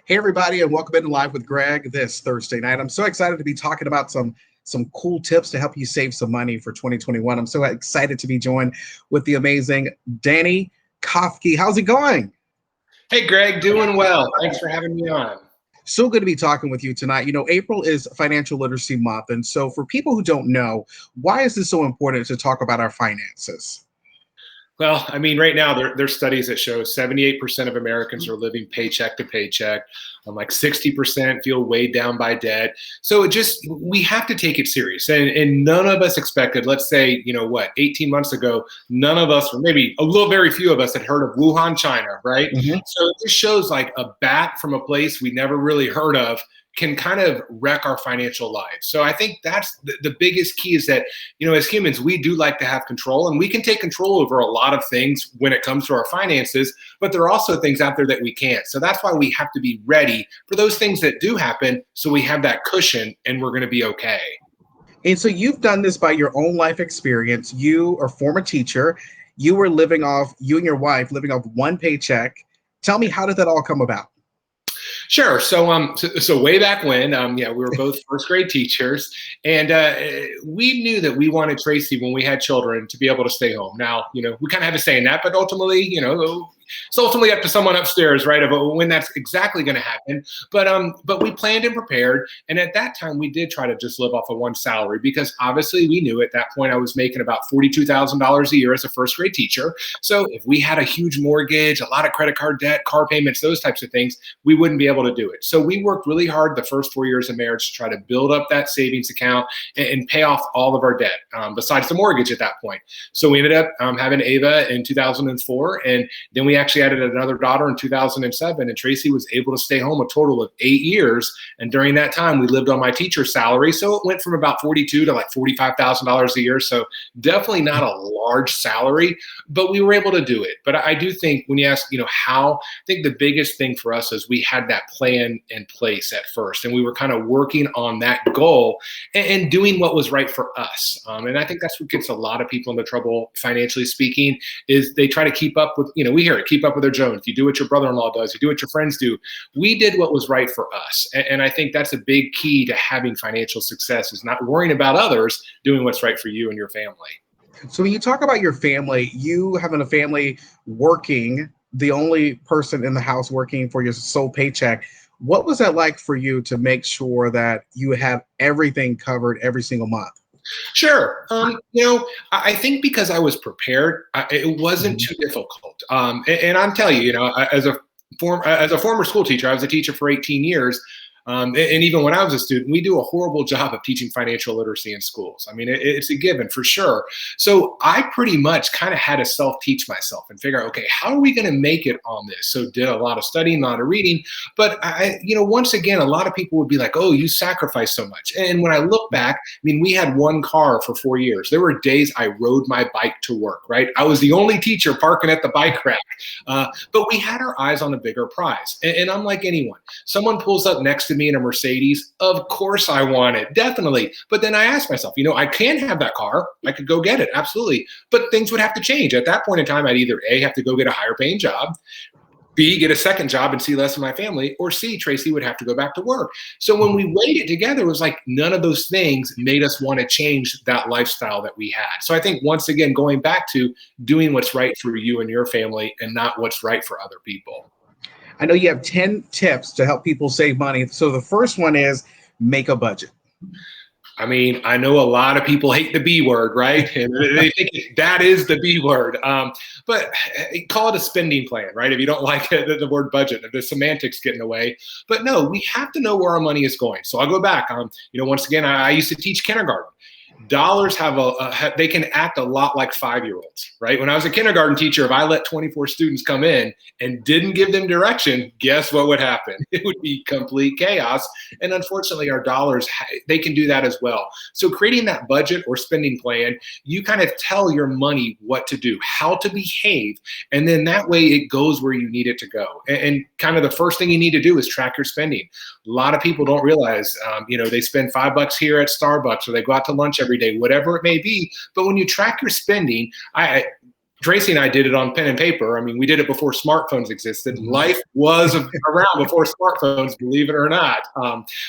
Hey everybody, and welcome into Live with Greg this Thursday night. I'm so excited to be talking about some cool tips to help you save some money for 2021. I'm so excited to be joined with the amazing Danny Kofke. How's it going? Hey, Greg, doing well. Thanks for having me on. So good to be talking with you tonight. April is Financial Literacy Month, and so for people who don't know, why is this so important to talk about our finances? Well, I mean, right now there's studies that show 78% of Americans are living paycheck to paycheck. Like 60% feel weighed down by debt. So we have to take it serious. And none of us expected, let's say, 18 months ago, none of us, or maybe very few of us had heard of Wuhan, China, right? Mhm. So it just shows like a bat from a place we never really heard of can kind of wreck our financial lives. So I think that's the biggest key is that, as humans, we do like to have control, and we can take control over a lot of things when it comes to our finances, but there are also things out there that we can't. So that's why we have to be ready for those things that do happen, so we have that cushion and we're going to be okay. And so you've done this by your own life experience. You are a former teacher. You and your wife living off one paycheck. Tell me, how did that all come about? Sure. So way back when, we were both first grade teachers, and we knew that we wanted Tracy, when we had children, to be able to stay home. Now, we kind of have a say in that, but ultimately, it's ultimately up to someone upstairs, right, of when that's exactly going to happen. But we planned and prepared, and at that time, we did try to just live off of one salary, because obviously we knew at that point I was making about $42,000 a year as a first grade teacher. So if we had a huge mortgage, a lot of credit card debt, car payments, those types of things, we wouldn't be able to do it. So we worked really hard the first 4 years of marriage to try to build up that savings account and pay off all of our debt, besides the mortgage at that point. So we ended up having Ava in 2004, and then we actually added another daughter in 2007, and Tracy was able to stay home a total of 8 years. And during that time, we lived on my teacher's salary. So it went from about $42,000 to like $45,000 a year. So definitely not a large salary, but we were able to do it. But I do think when you ask, how, I think the biggest thing for us is we had that plan in place at first, and we were kind of working on that goal and doing what was right for us. And I think that's what gets a lot of people into trouble, financially speaking, is they try to keep up with, we hear it, keep up with their Jones. You do what your brother-in-law does. You do what your friends do. We did what was right for us. And I think that's a big key to having financial success, is not worrying about others, doing what's right for you and your family. So when you talk about your family, you having a family working, the only person in the house working for your sole paycheck, what was that like for you to make sure that you had everything covered every single month? Sure. I think because I was prepared, it wasn't Mhm. too difficult. And I'm telling you, as a former school teacher, I was a teacher for 18 years. And even when I was a student, we do a horrible job of teaching financial literacy in schools. I mean, it's a given for sure. So I pretty much kind of had to self-teach myself and figure out, okay, how are we going to make it on this? So did a lot of studying, a lot of reading. But once again, a lot of people would be like, oh, you sacrificed so much. And when I look back, I mean, we had one car for 4 years. There were days I rode my bike to work, right? I was the only teacher parking at the bike rack. But we had our eyes on a bigger prize. And unlike anyone, someone pulls up next to me in a Mercedes, of course I want it, definitely. But then I asked myself, I can have that car. I could go get it, absolutely. But things would have to change. At that point in time, I'd either A, have to go get a higher paying job, B, get a second job and see less of my family, or C, Tracy would have to go back to work. So when we weighed it together, it was like none of those things made us want to change that lifestyle that we had. So I think, once again, going back to doing what's right for you and your family and not what's right for other people. I know you have 10 tips to help people save money. So the first one is make a budget. I mean, I know a lot of people hate the B word, right? And they think that is the B word. But call it a spending plan, right? If you don't like the word budget, the semantics get in the way. But no, we have to know where our money is going. So I'll go back. Once again, I used to teach kindergarten. Dollars they can act a lot like 5-year-olds, right? When I was a kindergarten teacher, if I let 24 students come in and didn't give them direction, guess what would happen? It would be complete chaos. And unfortunately, our dollars, they can do that as well. So creating that budget or spending plan, you kind of tell your money what to do, how to behave, and then that way it goes where you need it to go. And kind of the first thing you need to do is track your spending. A lot of people don't realize, they spend $5 here at Starbucks, or they go out to lunch every day, whatever it may be. But when you track your spending, Tracy and I did it on pen and paper. I mean, we did it before smartphones existed. Life was around before smartphones, believe it or not.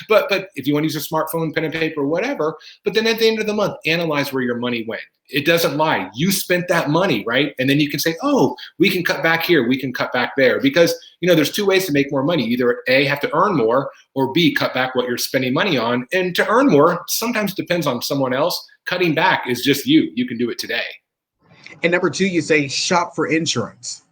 But if you want to use a smartphone, pen and paper, whatever. But then at the end of the month, analyze where your money went. It doesn't lie. You spent that money, right? And then you can say, oh, we can cut back here. We can cut back there. Because, there's two ways to make more money. Either A, have to earn more, or B, cut back what you're spending money on. And to earn more sometimes depends on someone else. Cutting back is just you. You can do it today. And number two, you say shop for insurance.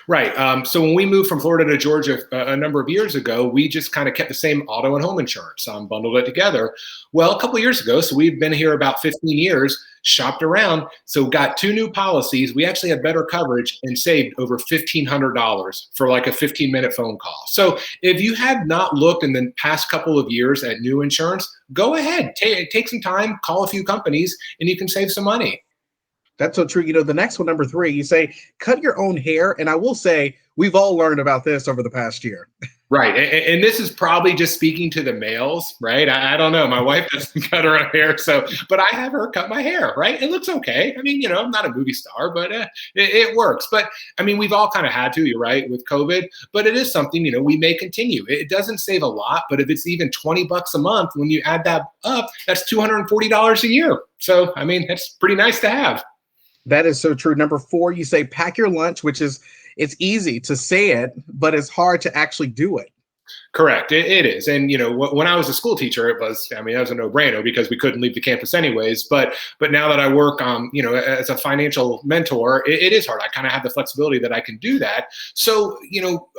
Right. So when we moved from Florida to Georgia a number of years ago, we just kind of kept the same auto and home insurance, bundled it together. Well, a couple of years ago, so we've been here about 15 years, shopped around, so got two new policies. We actually had better coverage and saved over $1,500 for like a 15-minute phone call. So if you have not looked in the past couple of years at new insurance, go ahead, take some time, call a few companies, and you can save some money. That's so true. The next one, number three, you say cut your own hair. And I will say we've all learned about this over the past year. Right. And this is probably just speaking to the males, right? I don't know. My wife doesn't cut her own hair. But I have her cut my hair, right? It looks okay. I mean, I'm not a movie star, but it works. But I mean, we've all kind of had to, you're right, with COVID. But it is something, we may continue. It doesn't save a lot, but if it's even $20 a month, when you add that up, that's $240 a year. So, I mean, that's pretty nice to have. That is so true. Number four, you say pack your lunch, which is, it's easy to say it, but it's hard to actually do it. Correct. It is. And, when I was a school teacher, it was a no-brainer because we couldn't leave the campus anyways. But now that I work, as a financial mentor, it is hard. I kind of have the flexibility that I can do that. So,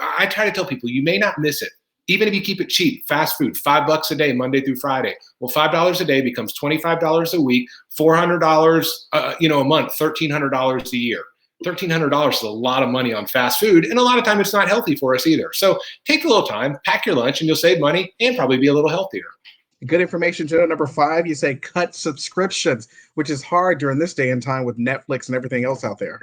I try to tell people you may not miss it. Even if you keep it cheap, fast food, $5 a day, Monday through Friday. Well, $5 a day becomes $25 a week, $400, a month, $1,300 a year. $1,300 is a lot of money on fast food, and a lot of time it's not healthy for us either. So take a little time, pack your lunch, and you'll save money and probably be a little healthier. Good information, Joe. Number five, you say cut subscriptions, which is hard during this day and time with Netflix and everything else out there.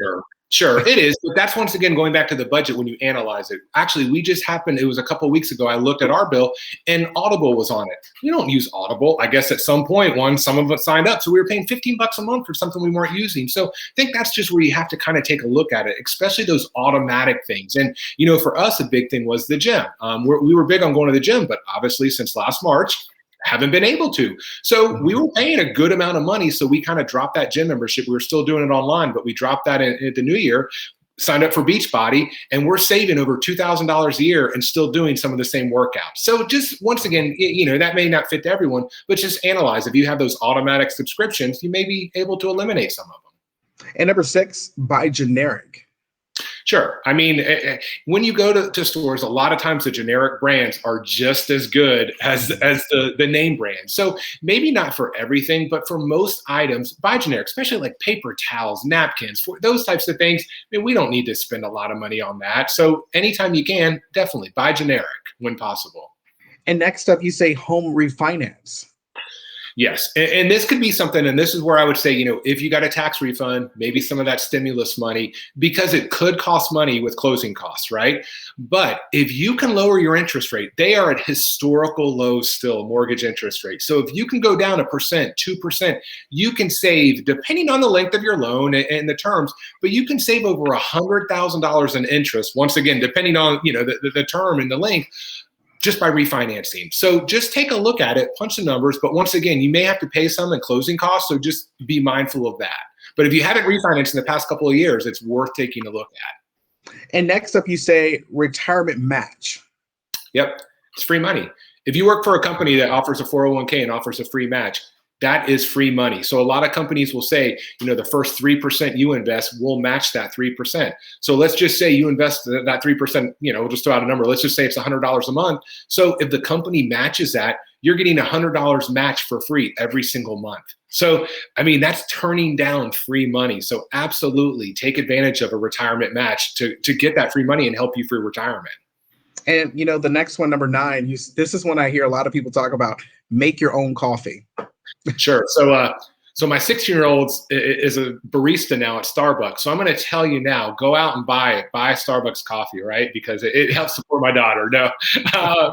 Sure, it is. But that's once again going back to the budget when you analyze it. Actually, it was a couple of weeks ago, I looked at our bill and Audible was on it. We don't use Audible. I guess at some point, some of us signed up. So we were paying $15 a month for something we weren't using. So I think that's just where you have to kind of take a look at it, especially those automatic things. And, for us, a big thing was the gym. We were big on going to the gym, but obviously since last March, haven't been able to. So we were paying a good amount of money. So we kind of dropped that gym membership. We were still doing it online, but we dropped that in the new year, signed up for Beachbody, and we're saving over $2,000 a year and still doing some of the same workouts. So just once again, that may not fit to everyone, but just analyze. If you have those automatic subscriptions, you may be able to eliminate some of them. And number six, buy generic. Sure. I mean, when you go to stores, a lot of times the generic brands are just as good as the name brand. So maybe not for everything, but for most items, buy generic, especially like paper towels, napkins, for those types of things. I mean, we don't need to spend a lot of money on that. So anytime you can, definitely buy generic when possible. And next up, you say home refinance. Yes. And this could be something, and this is where I would say, if you got a tax refund, maybe some of that stimulus money, because it could cost money with closing costs, right? But if you can lower your interest rate, they are at historical lows still, mortgage interest rates. So if you can go down 1%, 2%, you can save, depending on the length of your loan and the terms, but you can save over $100,000 in interest, once again, depending on, the term and the length, just by refinancing. So just take a look at it, punch the numbers, but once again, you may have to pay some in closing costs, so just be mindful of that. But if you haven't refinanced in the past couple of years, it's worth taking a look at. And next up, you say retirement match. Yep, it's free money. If you work for a company that offers a 401k and offers a free match, that is free money. So a lot of companies will say, the first 3% you invest, will match that 3%. So let's just say you invest that 3%, we'll just throw out a number. Let's just say it's $100 a month. So if the company matches that, you're getting $100 match for free every single month. So, I mean, that's turning down free money. So absolutely take advantage of a retirement match to get that free money and help you through retirement. And, the next one, number 9, this is one I hear a lot of people talk about, make your own coffee. Sure. So my 16-year-old is a barista now at Starbucks. So I'm going to tell you now, go out and buy a Starbucks coffee, right? Because it helps support my daughter. No,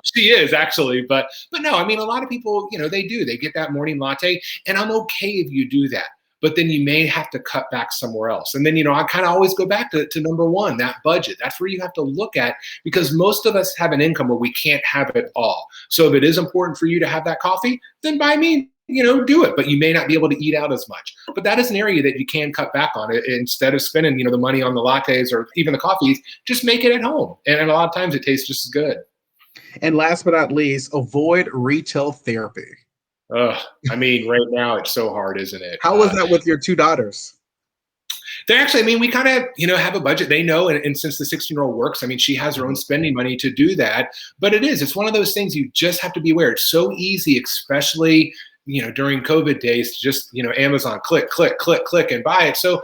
she is actually, but no, I mean, a lot of people, they get that morning latte, and I'm okay if you do that. but then you may have to cut back somewhere else. And then, I kind of always go back to number one, that budget. That's where you have to look at, because most of us have an income where we can't have it all. So if it is important for you to have that coffee, then by me, do it, but you may not be able to eat out as much. But that is an area that you can cut back on it. Instead of spending, the money on the lattes or even the coffees, just make it at home. And a lot of times it tastes just as good. And last but not least, avoid retail therapy. Right now it's so hard, isn't it? How was that with your two daughters? They actually, we kind of, have a budget. They know, and since the 16-year-old works, she has her own spending money to do that. But it's one of those things you just have to be aware. It's so easy, especially, during COVID days, to just, Amazon, click, click, click, click, and buy it. So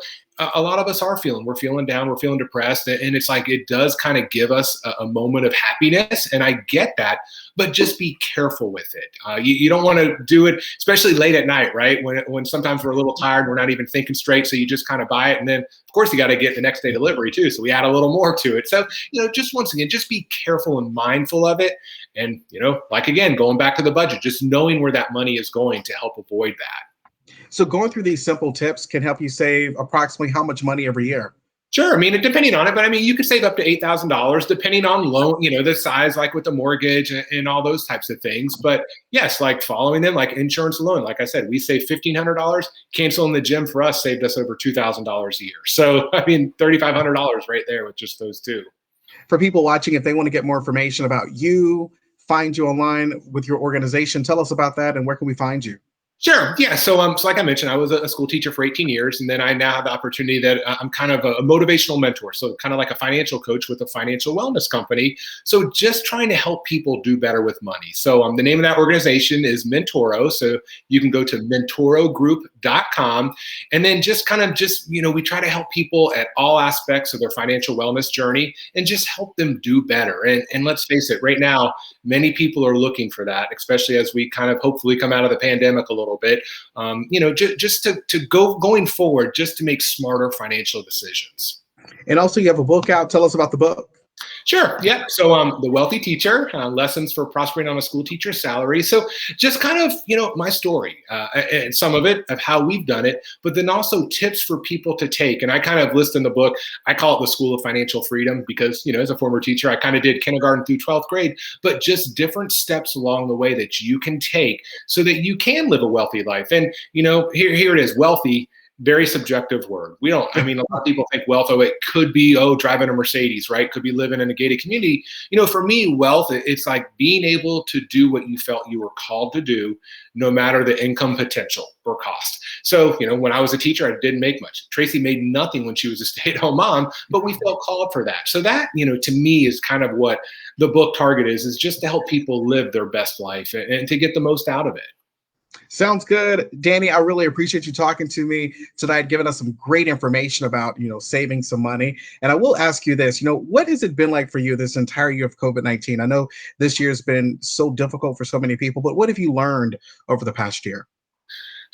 a lot of us we're feeling down, we're feeling depressed. And it's like, it does kind of give us a moment of happiness. And I get that, but just be careful with it. You don't want to do it, especially late at night, right? When sometimes we're a little tired, we're not even thinking straight. So you just kind of buy it. And then of course you got to get the next day delivery too. So we add a little more to it. So, just once again, just be careful and mindful of it. And, like, again, going back to the budget, just knowing where that money is going to help avoid that. So going through these simple tips can help you save approximately how much money every year? Sure. Depending on it, but you could save up to $8,000 depending on loan, the size, like with the mortgage and all those types of things. But yes, like following them, like insurance alone, like I said, we saved $1,500. Canceling the gym for us saved us over $2,000 a year. So, $3,500 right there with just those two. For people watching, if they want to get more information about you, find you online with your organization, tell us about that and where can we find you? Sure. Yeah. So like I mentioned, I was a school teacher for 18 years, and then I now have the opportunity that I'm kind of a motivational mentor. So kind of like a financial coach with a financial wellness company. So just trying to help people do better with money. So the name of that organization is Mentoro. So you can go to mentorogroup.com, and then we try to help people at all aspects of their financial wellness journey and just help them do better. And let's face it, right now, many people are looking for that, especially as we kind of hopefully come out of the pandemic a little bit, just to going forward, just to make smarter financial decisions. And also you have a book out. Tell us about the book. Sure. Yeah. So The Wealthy Teacher, Lessons for Prospering on a School Teacher's Salary. So just kind of, my story and some of it of how we've done it, but then also tips for people to take. And I kind of list in the book, I call it the School of Financial Freedom because, as a former teacher, I kind of did kindergarten through 12th grade, but just different steps along the way that you can take so that you can live a wealthy life. And, here it is, wealthy. Very subjective word. We don't, a lot of people think wealth, it could be, driving a Mercedes, right? Could be living in a gated community. For me, wealth, it's like being able to do what you felt you were called to do, no matter the income potential or cost. So, when I was a teacher, I didn't make much. Tracy made nothing when she was a stay-at-home mom, but we felt called for that. So that, to me is kind of what the book target is just to help people live their best life and to get the most out of it. Sounds good. Danny, I really appreciate you talking to me tonight, giving us some great information about, saving some money. And I will ask you this, what has it been like for you this entire year of COVID-19? I know this year has been so difficult for so many people, but what have you learned over the past year?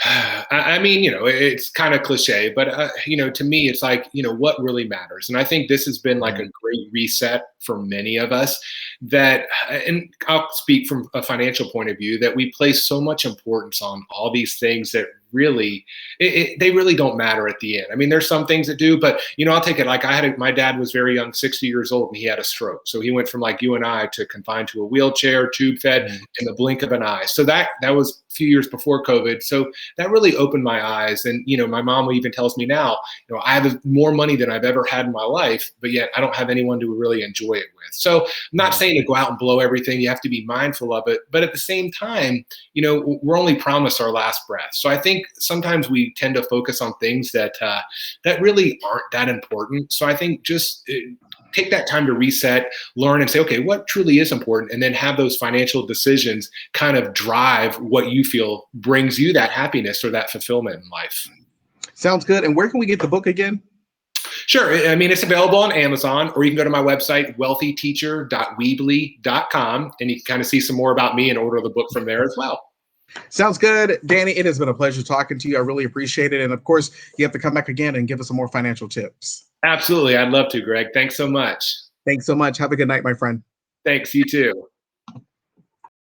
It's kind of cliche, but, to me, it's like, what really matters. And I think this has been like a great reset for many of us that, and I'll speak from a financial point of view, that we place so much importance on all these things that really, they really don't matter at the end. There's some things that do, but, I'll take it. Like my dad was very young, 60 years old, and he had a stroke. So he went from like you and I to confined to a wheelchair, tube fed in the blink of an eye. So that was a few years before COVID. So that really opened my eyes. And, my mom even tells me now, I have more money than I've ever had in my life, but yet I don't have anyone to really enjoy it with. So I'm not saying to go out and blow everything. You have to be mindful of it. But at the same time, we're only promised our last breath. So I think sometimes we tend to focus on things that really aren't that important. So I think just take that time to reset, learn, and say, okay, what truly is important? And then have those financial decisions kind of drive what you feel brings you that happiness or that fulfillment in life. Sounds good. And where can we get the book again? Sure. It's available on Amazon, or you can go to my website, wealthyteacher.weebly.com, and you can kind of see some more about me and order the book from there as well. Sounds good. Danny, it has been a pleasure talking to you. I really appreciate it. And of course, you have to come back again and give us some more financial tips. Absolutely. I'd love to, Greg. Thanks so much. Thanks so much. Have a good night, my friend. Thanks. You too.